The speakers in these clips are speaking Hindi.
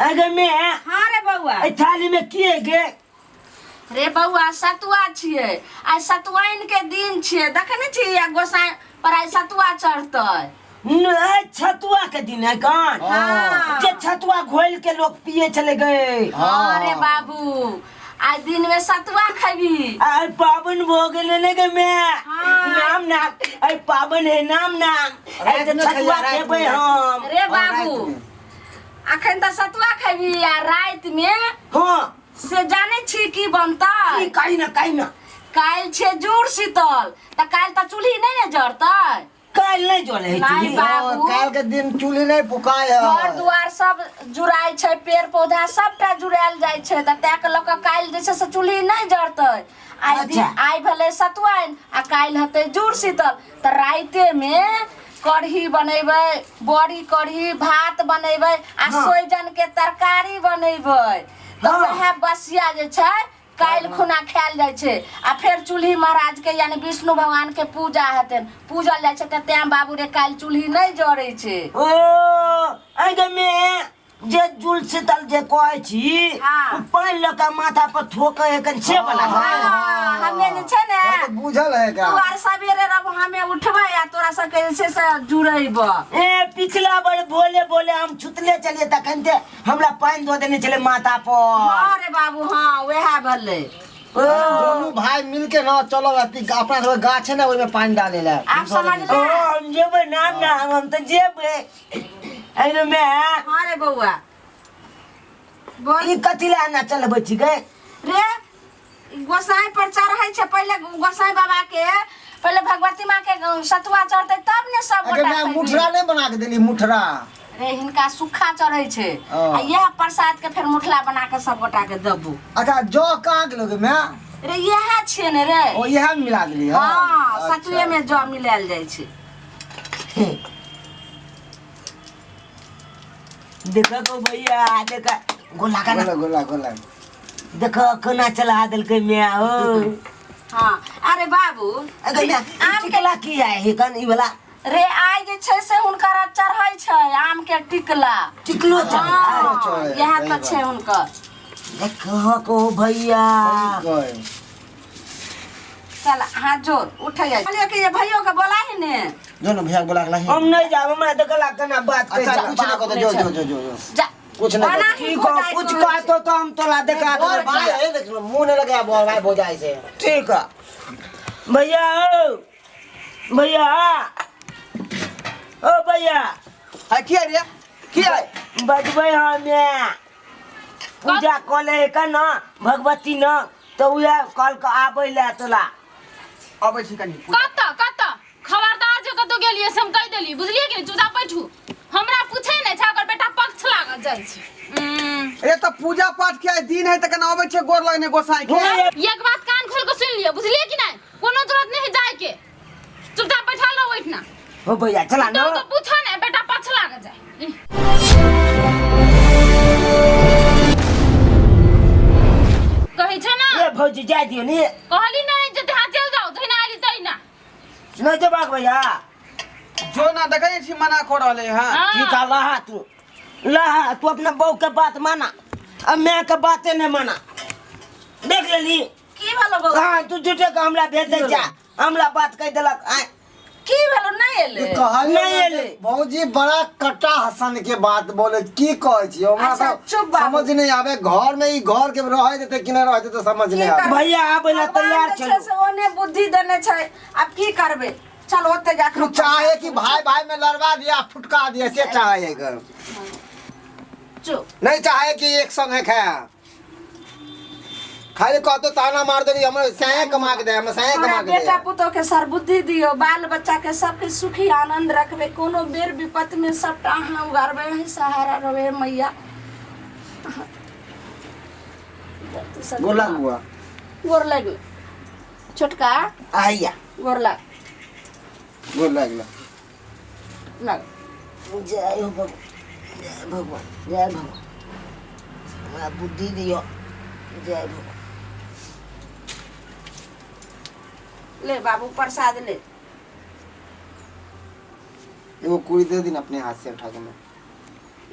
अगे मैं हाँ रे बउआ थाली में किए गे रे बउआ सतुआ छिए आई सतुआइन के दिन छिए देखने छिए गोसाई पर आई सतुआ चढ़तै छतुआ के दिन है कौन हाँ। जे छतुआ घोल के लोग पिए चले गए। हाँ रे बाबू आज दिन में सतुआ खबी आई पावन हो गए ने गे मैं हाँ। नाम ना आई पावन है नाम ना आई तो छतुआ खेबै हम रे बाबू अखन त सतुआ खबी आ रात में हां से जाने छी की बनतै काई ना काल छे जुड़ शीतल त काल त चूल्ही नहीं जरतै काल नहीं जले है नहीं बाबू काल के दिन चूल्ही नहीं फुकाय है घर दुआर सब जुड़ाई छै पेड़ पौधा सबटा जुड़ायल जाय छै त ताक लक काल जैसे से चूल्ही नहीं जरतै आई दिन आई भले सतुआइन आ काल हते जुड़ शीतल त राइते में कढ़ी बनेबै बड़ी कढ़ी भात बनेबै आ सोइजन के तरकारी बनेबै त वह बसिया जे छै काल खुना खायल जाय छै आ फिर चूल्ही महाराज के यानी विष्णु भगवान के पूजा हेतन पूजल जाय छै त तें बाबू रे काल चूल्ही नहीं जरै छै। ओ आगे में जे जुल शीतल जे कहै छी हाँ। पानी लका माथा पर ठोकै है कन से वाला हां हमे ने छै ने तो बुझल है का तू आर सवेरे रब हमे उठबै आ तोरा सब के से जुड़ैब ए पिछला बार बोले हम छुतले चलिए तखन ते हमरा पानी दो देने चले माथा पर। हां रे बाबू हां वह भले दोनों भाई मिलके ना चलो अपना गाछ है ना ओइ में पानी डाले ला आप समझ ले हम जेबै नाम ना हम त जेबै अरे मैं हां रे बउआ बोल ई कथिला ना चलबै छी गे रे गोसाई पर चढ़ै छै पहले गोसाई बाबा के पहले भगवती माँ के सतुआ चढ़तै तब ने सब अगर गोटा मैं मुठरा नहीं बना के देली मुठरा रे हिनका सुखा चढ़ै छै आ यह प्रसाद के फिर मुठला बना के सब गोटा के देबू। अच्छा जो कहाँ के लोगे मैं रे यह छिए ने रे ओ यह मिला देली हां सतुए में जो मिलायल जाय छै। देखो गो भैया देखा गोला का गोला देखो कोना चला दिल के मैं हो हां अरे बाबू अगर आम के ला की है हे कन ई वाला रे आइ जे छै से हुनकर चढ़ै छै आम के टिकला टिकलो चढ़ै यह त छै हुनकर देखो को भैया चल हाथ जोड़ उठ जाए बोलिए कि ये भैयो के बोला ही ने जो ना भैया बोला ला हम नहीं जाब हमरा तो गला कना बात कर अच्छा कुछ ना को जो जा कुछ ना ठीक हो कुछ कह तो हम तोला देखा दो भाई है देख लो मुंह नहीं लगे बोल भाई हो जाए से ठीक है भैया भैया ओ भैया है की रे की है बजबै हमे पूजा कले का ना भगवती ना तो उहे कल के आबै ले तोला अबै छी कनी कत खबरदार जे कतो गेलिए से हम कह देली बुझलिए कि चुजा बैठू हमरा पूछे नै छै अगर बेटा पक्ष लागल जाय छै ए त पूजा पाठ के दिन है त कना अबै छै गोर लगने गोसाई के एक बात कान खोल के सुन लियो बुझलिए कि नहीं कोनो जरूरत नहीं जाय के चुपचाप बैठल रहो बैठना हो भैया चला ना तो पूछो ना बेटा पक्ष लागल जाय कहि छै ना ये भौजी जा दियो ने कहली नहीं जे तहाँ चल जाओ धइना आली तइना न जबाक भैया जो ना देखै छी मना कर रहले हां ठीक है लहा तू अपना बहू के बात माना अब मैं के बातें नहीं माना देख लेली की भलो बउआ हां तू झूठे के हमरा भेज दे जा हमरा बात कह देलक की भलो नहीं एले नहीं एले भौजी बड़ा कट्टा हसन के बात बोले की कहै छी हमरा अच्छा, चुप बाबू। समझ नहीं आवे घर में ई घर के रह जेते कि नहीं रह जेते समझ नहीं आवे भैया आबै ला तैयार छै चलो से ओने बुद्धि देने छै अब की करबे चल ओते जा तू चाहे कि भाई भाई में लड़वा दिया फुटका दिया से चाहे कर चुप नहीं चाहे कि एक संग है खाया खाली कहतो ताना मार देली हम सहे कमा के दे हम सहे कमा के बेटा दे पुतो के सर बुद्धि दियो बाल बच्चा के सबके सुखी आनंद रखबे कोनो बेर विपत में सबटा अहाँ उगारबे है सहारा रहे मैया गोला हुआ गोर लग छोटका आइया गोर लग गोल लागला लग जय हो भगवान जय भगवान हमरा बुद्धि दियो जय भगवान ले बाबू प्रसाद ले वो कुड़ी दे दिन अपने हाथ से उठा के मैं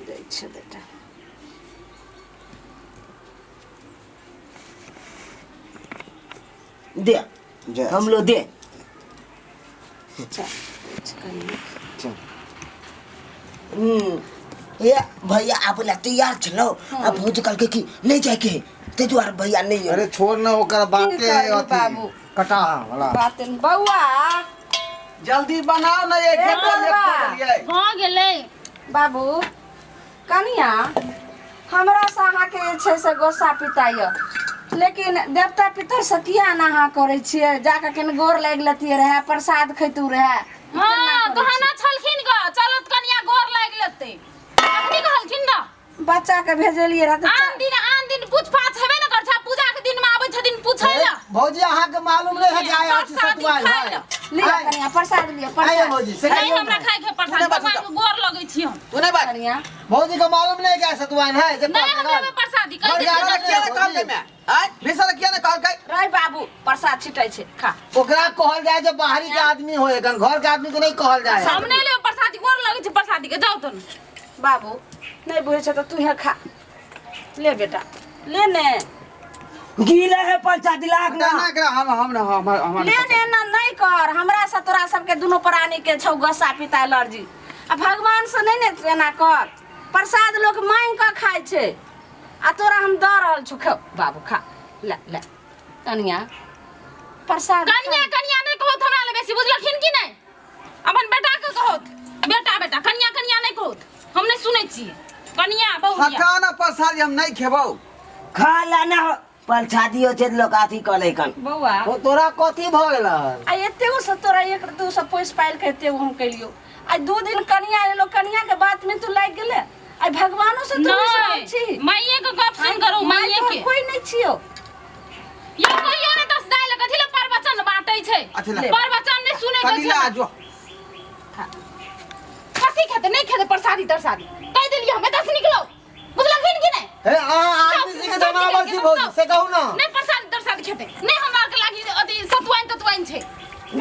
दे छे बेटा दे हम लोग दे ये भैया आप ला तैयार चलो अब भौजी कल के की नहीं जाए के ते द्वार भैया नहीं अरे छोड़ ना ओकर बाते बाबू कटा वाला बात बउआ जल्दी बनाओ ना ये हाँ गेलै बाबू कनिया हमरा से अहाँके छै से गोस्सा पिताय लेकिन देवता पितर से किया ना अहाँ करे छियै जाके कनि गोर लागि लेतियै रहे प्रसाद खैतू रहे हाँ कहना छलखिन ग चलत कनिया गोर लागि लेतै अखनी कहलखिन ना बच्चा के भेजलियै रहे आन दिन पूछ पाछ हेबे न कर छा पूजा के दिन में आबै छथिन पूछै ला भौजी अहाँ के मालूम नहीं है कि आय आज सतुआ है लिया कनिया प्रसाद लिया आइए प्रसाद भौजी से नहीं हमरा खाए के प्रसाद भगवान के गोर लगै छी हम तूने बात कनिया भौजी को मालूम नहीं क्या सतुआन है जब नहीं हम लेबे प्रसादी कह दे किया ना कहल में आय भीसर किया ना कहल के रे बाबू प्रसाद छिटै छै खा ओकरा कहल जाए जो बाहरी के आदमी होए गन घर के आदमी को नहीं कहल जाए हम नहीं लेबे प्रसादी गोर लगै छी प्रसादी के जाओ तो बाबू नहीं बुझे छ त तू हे खा ले बेटा ले ने गीला है पंचायत लाख ना हम ले ने ना नहीं कर हमरा से तोरा सबके दुनो प्राणी के छौ गस्सा पिता एलर्जी आ भगवान से नहीं ने एना कर प्रसाद लोग मांग के खाय छै आ तोरा हम द रहल छु खा बाबू खा ले ले कनिया प्रसाद कनिया कनिया नहीं कहत हमरा ले बेसी बुझलखिन कि नहीं अपन बेटा के कहत बेटा बेटा कनिया कनिया नहीं कहत हम नहीं सुनै छी कनिया बहु खाना प्रसाद हम नहीं खेबौ खा लाना पंचायती हो छे लोग आथी कले कन बौआ ओ तोरा कथी भ गेल आ एते से तोरा एक दू से पोस पाइल के एते हम कलियो आ 2 दिन कनिया एलो कनिया के बात में तू लाग गेले आ भगवानो से तू नहीं छी माइये के गप सुन करू माइये के कोई नहीं छियो ये कहियो ने दस दाइल कथि ले प्रवचन बाटै छै प्रवचन नहीं सुनै के कनिया छै जो कथि खेते नहीं खेते प्रसादी तरसादी कह देलिए हमें दस निकलो बुझलखिन कि नहीं हे आदमी के जमावर की भौजी से कहू ना नहीं प्रसादी तरसादी खेते नहीं हमरा के लागी अथि सतुआइन छै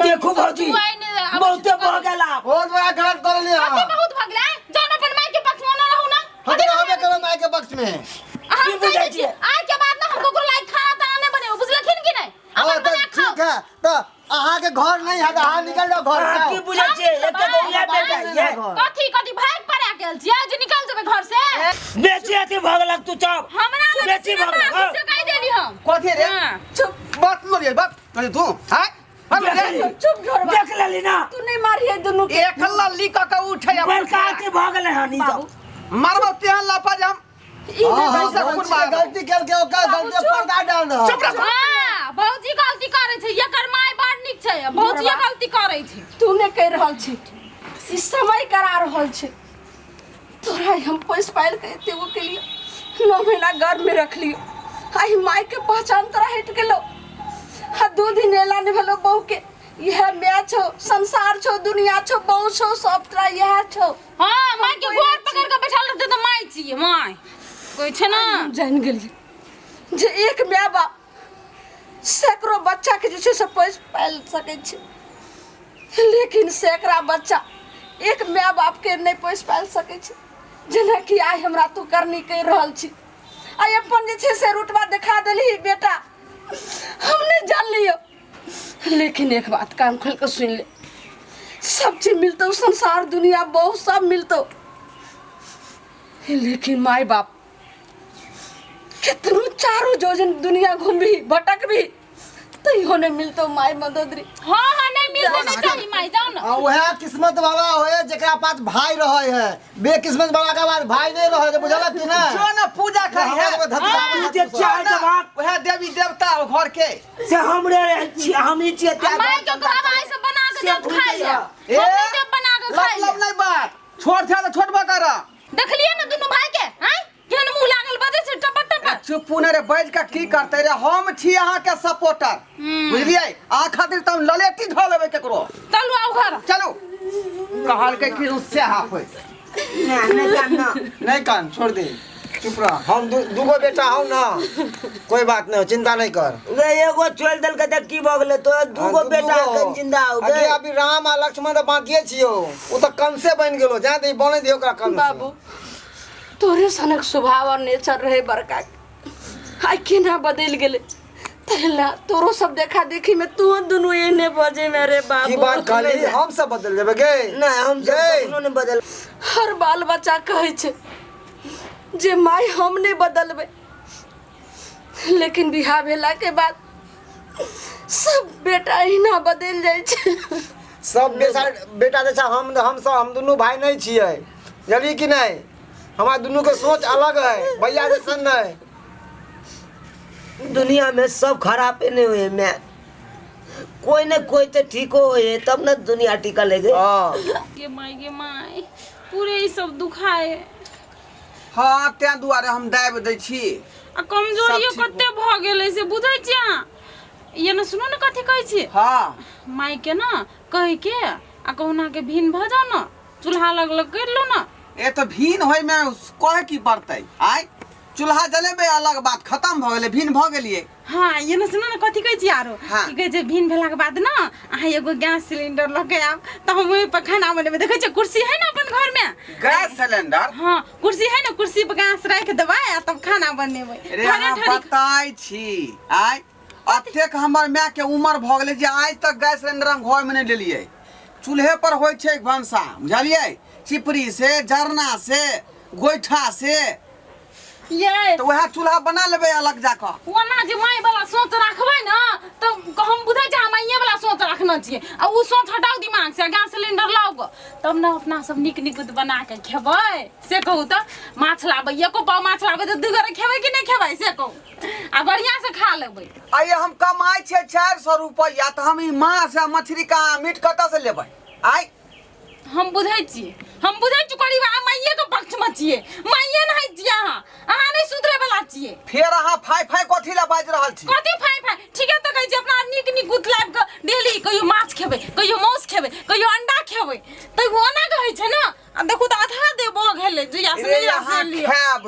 देखो भौजी बहुते बह गेला बहुत बड़ा गलत कर लिया अति बहुत भ गेलै जौन अपन माई के पक्ष में न रहू ना हम रहबे करब माय के पक्ष में हम बुझै कह छियै? आज के बाद ना हमको लाइक खाना ताना नहीं बने बुझलखिन कि नहीं हां अपन तो बना खाओ ठीक है तो अहाँ के घर नहीं है तो अहाँ निकल जाओ घर की से बुझे छे एक गौरिया बेटा ये कथी कथी भाग पड़ा गेल छियै जे निकल जेबै घर से बेची आती भगलक तू चुप हमरा लग बेची भगलक से कह देली हम कथी रे चुप बात लो रे बात अरे तू हां चुप घर देख लेली ना तू नहीं मारिए दोनों के एक लल्ली का उठै बड़का आती भगले हनी बाबू मारबो तेहन लापा हम गलती करके ओकर गलती पर्दा डाल दो चुप रह हां भौजी गलती करे छै एकर माय बड़ निक छै भौजी गलती करे छै तू नहीं कह रहल छी ई समय करा रहल छै तोरा हम पोस पाइल के एते वो के लिए 9 महीना घर में रख लियो आई माई के पहचान तोरा हट गेलो हा 2 दिन एला ने भेलो बहू के यह मैच हो संसार छो दुनिया छो बहु छो सब तोरा यह छो हां माय के गोर पकड़ के बैठल रहते त माय छिए माय कोई छै ना जान गेलिए जे एक माय बाप सैकड़ों बच्चा के जे छै से पोस पाइल सकै छै लेकिन सैकड़ा बच्चा एक माय बाप के नहीं पोस पाइल सकै छै जेना कि आइ हमरा तू करनी कह रहल छी आइ अपन जे छै से रुतबा दिखा देली बेटा हम नहीं जान लियो लेकिन एक बात कान खोल के सुन ले सब चीज मिलतो संसार दुनिया बहुत सब मिलतो लेकिन माय बाप कितनो चारों जोजन दुनिया घूमी भटक भी तो इहो नहीं मिलतो माय मददरी हां हां नहीं मिलते नहीं चाहिए माय जाओ ना वह किस्मत वाला होए जेकरा पास भाई रहे है बेकिस्मत वाला के पास भाई नहीं रहे तो बुझला कि ना जो ना पूजा करी है जे चाय जवाब वह देवी देवता घर के से हमरे छी हम ही छी त्या माय के भाई से बना के दे खाई ले हम नहीं बना के खाई मतलब नहीं बात छोड़ थे तो छोड़बा कर देखलिए ना दोनों भाई के हैं केहन मुंह लागल बजे से टपट टपट चुप ने रे बैठ के की करते रे हम छी अहाँ के सपोर्टर बुझलिए आ खातिर तुम ललेटी ध लेबे केकरो चलू आओ घर चलो कहल के कि उससे हाफ होय नहीं काम ना नहीं कान छोड़ दे चुप रह हम दूगो बेटा हूं ना कोई बात नहीं चिंता नहीं कर वे एगो छोड़ दल के त की भ गेले तो दूगो बेटा के जिंदा हो अगे गए अभी राम आ लक्ष्मण तो बाकिए छियो वो तो कम से बन गेलो जा दे बने दियो ओकरा कम बाबू तोरे सनक स्वभाव और नेचर रहे बड़का आई केना बदल गेले तेला तोरो सब देखा देखी में तू दोनों एने बजे मेरे की बाबू बात कहली हम सब बदल देबे गे नहीं हम सब गे। कखनो नहीं बदल। हर बाल बच्चा कहे छे जे माय हम नहीं बदलबे, लेकिन बिहार भेला के बाद सब बेटा ही ना बदल जाए छे। सब बेटा जैसा हम दोनों भाई नहीं छिए, जल्दी कि नहीं हमारा दोनों के सोच अलग है, भैया जैसा नहीं। दुनिया में सब खराब नहीं हुए मैं, कोई न कोई तो ठीक हो तब न दुनिया टिकल है। हाँ गे माय पूरे ई सब दुखाए हाँ तै दुआरे हम दाबि दै छी। आ कमजोरियो सब ठीक कते भ गेलै से बुझै छियै। ये न सुनो न कथी कहै छी, हाँ माई के न कह के आ कहुना के भिन भ जाओ न, चूल्हा लग कर लो न। ए तो भीन होय में कहे की पड़तै, आय चूल्हा जलेबे अलग बात, खत्म भ गेलै, भीन भ गेलियै। हाँ ये न सुनो न कथी कहै छी आरो, हाँ। की कहै छै भिन भेला के बाद न अहाँ एगो गैस सिलेंडर ल के आब त हम ओहि पर खाना बनेबे। देखै छै कुर्सी है न अपन घर में, गैस सिलेंडर हाँ कुर्सी है न, कुर्सी पर गैस रख देबै आ तब खाना बनेबै। रे अहाँ बताइ छी, आय अतेक हमर माय के उम्र भ गेलै जे आज तक गैस सिलेंडर हम घर में नहीं लेलियै। चूल्हे पर होइ छै भनसा, बुझलियै, चिपरी से, जरना से, गोइठा से, ये तो वह चूल्हा बना लेबै अलग जाकर। ओना जे माय वाला सोच रखबै न त हम बुझै छै हम माइये वाला सोच रखना चाहिए, आ उ सोच हटाओ दिमाग से, गैस सिलेंडर लाओ तब न अपना सब नीक नीक बना के खेबै। से कहू त माछ लाबै, एको पाव माछ लाबै त दू गोरे खेबै कि नहीं खेबै से कहू, आ बढ़िया से खा लेबै। आइए हम कमाई छे 400 रुपया, तो हम ई माछ आ मछली का मीट कतऽ से लेबै? आय हम बुझै छियै, हम बुझै छी करीब आ माइये के पक्ष में छियै, माइये नहीं छियै अहाँ नहीं सुधरे वाला छियै। फिर अहाँ फाइ फाइ कथी ला बाजि रहल छी? कथी फाइ फाइ ठीके त कहै छी, अपना नीक नीक उतलाब के डेली कहियो माछ खेबै, कहियो मांस खेबै, कहियो अंडा खेबै, त ओना कहै छै न। आ देखू त आधा दे भ गेलै जइया से रे नहीं अहाँ रह लियो। खायब,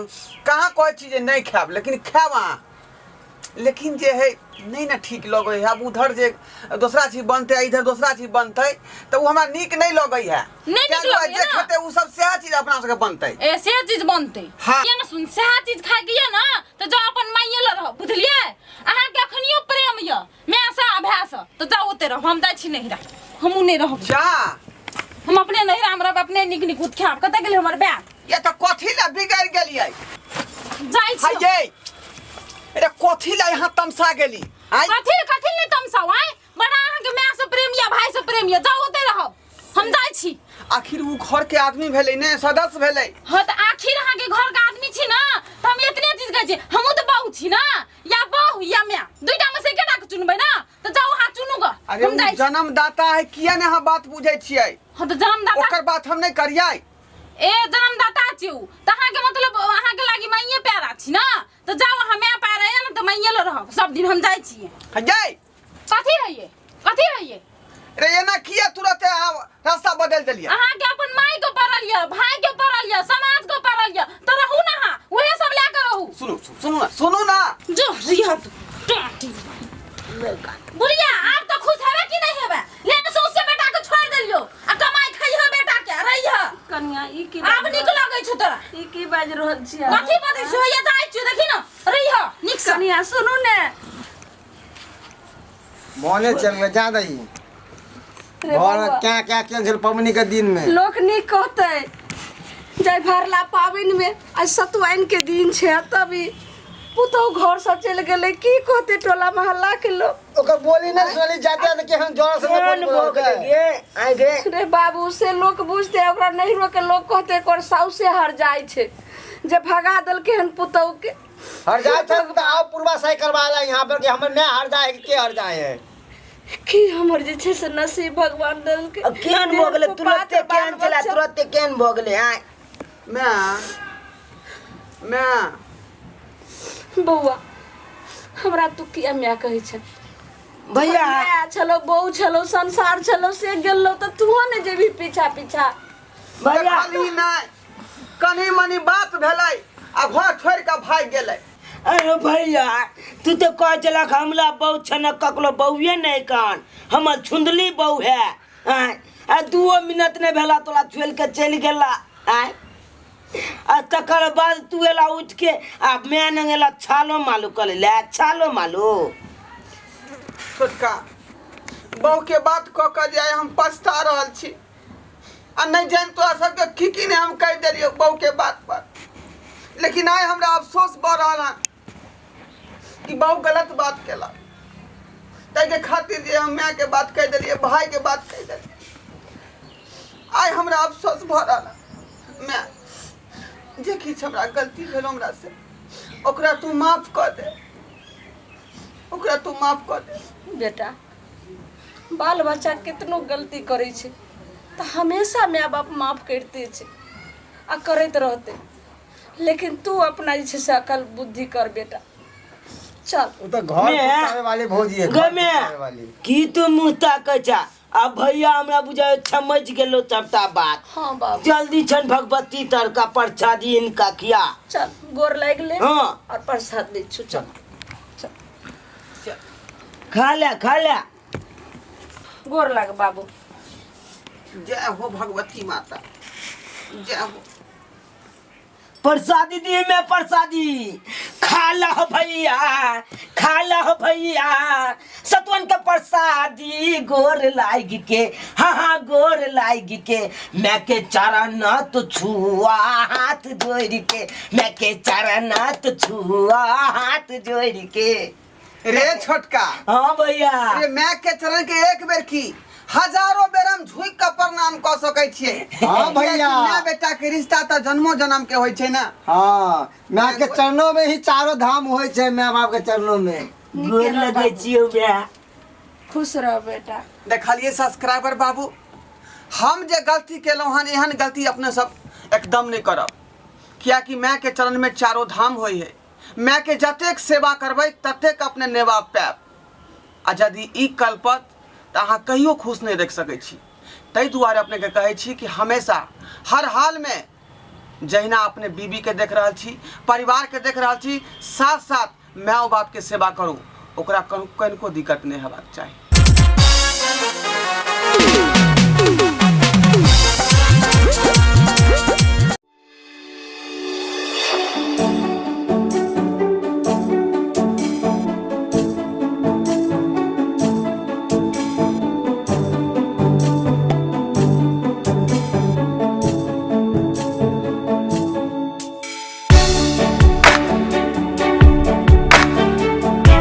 कहाँ कहै छी जे नहीं खायब, लेकिन खायब अहाँ। लेकिन जे है नहीं ना ठीक लगे है, अब उधर जे दूसरा चीज बनते है, इधर दूसरा चीज बनते तो वो हमरा नीक नहीं लगे है। नहीं नीक लगे जे ना। खेते उ सब सेहा चीज अपना सबके बनते। ऐसे चीज बनते हाँ। ये न सुन सेहा चीज खा के न त जा अपन माइये ल रह, बुझलिए। अहाँ के अखनियो प्रेम य मैं सा अभ्यास त जा ओते रह, हम जाय छी नहीं रह, हमू नहीं रहब। जा हम अपने नहीं रह, हमरा अपने नीक नीक उत खाब। कत गेलै हमर बैग? ये तो कथी ला बिगाड़ गेलियै? जाय छी हाय ये अरे कथी ला यहाँ तमसा गेली? आय कथी कथी नहीं तमसाओ आय, बड़ा अहाँ के माय से प्रेम या भाई से प्रेम या, जा ओते रहब, हम जाय छी। आखिर उ घर के आदमी भेलै ने, सदस्य भेलै। हाँ त आखिर अहाँ के घर के आदमी छी न, त हम इतने चीज कहै छी, हमहू त बहू छी न, या बहू या माय, दुइटा में से केटा के चुनबै न, त जाओ अहाँ चुनू ग। अरे हम जाय उ छी। जन्मदाता है, किया ने अहाँ बात बुझै छियै? हाँ त जन्मदाता ओकर बात हम नहीं करियै। ए जन्मदाता छी उ, त अहाँ के मतलब अहाँ के लागी माइये प्यारा छी न, त जाओ अहाँ माय प्यारा है न त माइये ल रहब सब दिन, हम जाय छी। हाय कथी है ये, कथी है ये? रे एना किया तुरंत रास्ता बदल देलियै? अहाँ के अपन माई के पड़ल य, भाई के पड़ल य, समाज के पड़ल य, त रहू न अहाँ ओहे सब ले के रहू। सुनू ना जो रिया तू टाटी बुढ़िया आप तो खुश हेबे कि नहीं हेबे? लेने से उससे बेटा के छोड़ देलियो आ कमाई खइह बेटा के रहिह। कन्या ई की आब निक लगै छ तोरा, ई की बाज रहल छी? कथी बदै छ? ये जाय छ देखि न, रहिह निक से। कन्या सुनू ने, मोने चल में जा दही रे घर में बउआ, क्या क्या कैंसिल पवनी के दिन में। लोक नीक कहते जय भरला पाबनि में आज सतुआइन के दिन छे, तभी पुतौ घर से चल गेले, की कहते टोला मोहल्ला के लोग। ओकर बोली नहीं सुनली जाते त के हम जोर से कौन भोग बोल गे आइ गे। रे बाबू से लोग बुझते, ओकरा नहीं रोके लोग कहते कर साउ से हर जाय छे, जे भगा दल के हन पुतौ के। हर जाए थे तो आओ पूर्वा सही करवाला यहाँ पर कि हमर में हर जाए के हर जाए है। की हमर जे छे से नसीब भगवान दल के। अब केहन भोग गेलै तुरते, केहन चला तुरते केहन भोग गेलै आइ। मैं बउआ हमरा तू किया म्या कहै छे? भैया माय छलो, बहू छलो, संसार छलो, से गेलो त तू ने जेबी पीछा पीछा। भैया खाली नहीं कनी मनी बात भेलै आ घर छोड़ के भाग गेलै। अरे भैया तू तो कह चलक हमला बहू छन, ककलो बहुए नहीं कान, हमर छुंदली बहू है आइ। आ 2 मिनट नहीं भेला तोला छोड़ के चल गेला आइ। आ तकर बाद तू एला उठ के आ मैं नंगेला छालो मालू कर ले, छालो मालू छोटका बहू के बात कह के जाए हम पछता रहल छी आ नहीं जान तो सबके खिकी ने हम कह देलिए बहू के बात पर, लेकिन आइ हमरा अफसोस बढ़ रहा कि बहू गलत बात केला ताहि के खातिर जे हम माँ के बात कह दिलिए, भाई के बात कह दिलिए। आइ हमरा अफसोस भऽ रहा माँ जे किछु हमरा गलती भेल हमरा से ओकरा तू माफ कर दे, ओकरा तू माफ कर दे। बेटा बाल बच्चा कितनो गलती करे छे तो हमेशा माँ बाप माफ करते छे आ करते रहते, लेकिन तू अपना जे छे से अकल बुद्धि कर बेटा। चल वो तो घर मैं- पहुंचावे वाली भौजी है, घर गमे पहुंचावे वाली। की तू मुँह ताकछा अब भैया हमरा बुझाय समझ गेलो सबटा बात। हाँ बाबू जल्दी छन भगवती तर का प्रसादी इनका किया। चल गोर लाग ले हाँ। और प्रसाद दे छु। चल खा ले गोर लाग बाबू। जय हो भगवती माता, जय हो। प्रसादी दी में प्रसादी खा लो भैया, खा लो भैया सतवन के प्रसादी गोर लाग के, हाँ गोर लाग के मैं के चरण तो छुआ हाथ जोड़ के, मैं के चरण तो छुआ हाथ जोड़ के। रे छोटका हाँ भैया रे मैं के चरण के एक बेर की हजारों बेर हम झुक के प्रणाम क सकै छियै। हाँ भैया। माँ बेटा के रिश्ता तो जन्मो जन्म के होइ छै ना। हाँ माँ के चरणों में ही चारों धाम होय छे, माँ बाप के चरणों में। गोर लगे छियो मैं। खुश रह बेटा। देखलिए सब्सक्राइबर बाबू, हम जे गलती केलहुँ हन एहन गलती अपने सब एकदम नहीं करब, कियाकि माँ के चरण में चारों धाम होइ है। माँ के जतेक सेवा करबै ततेक अपने नेवा पायब, आ यदि ई कल्पत तो अहाँ कहियो खुश नहीं देख सकै छी। ताहि दुआरे अपने के कहै छी कि हमेशा हर हाल में जहिना अपने बीबी के देख रहल छी, परिवार के देख रहल छी, साथ साथ माँ बाप के सेवा करू, ओकरा कनिको दिक्कत नहीं हेबाक चाही।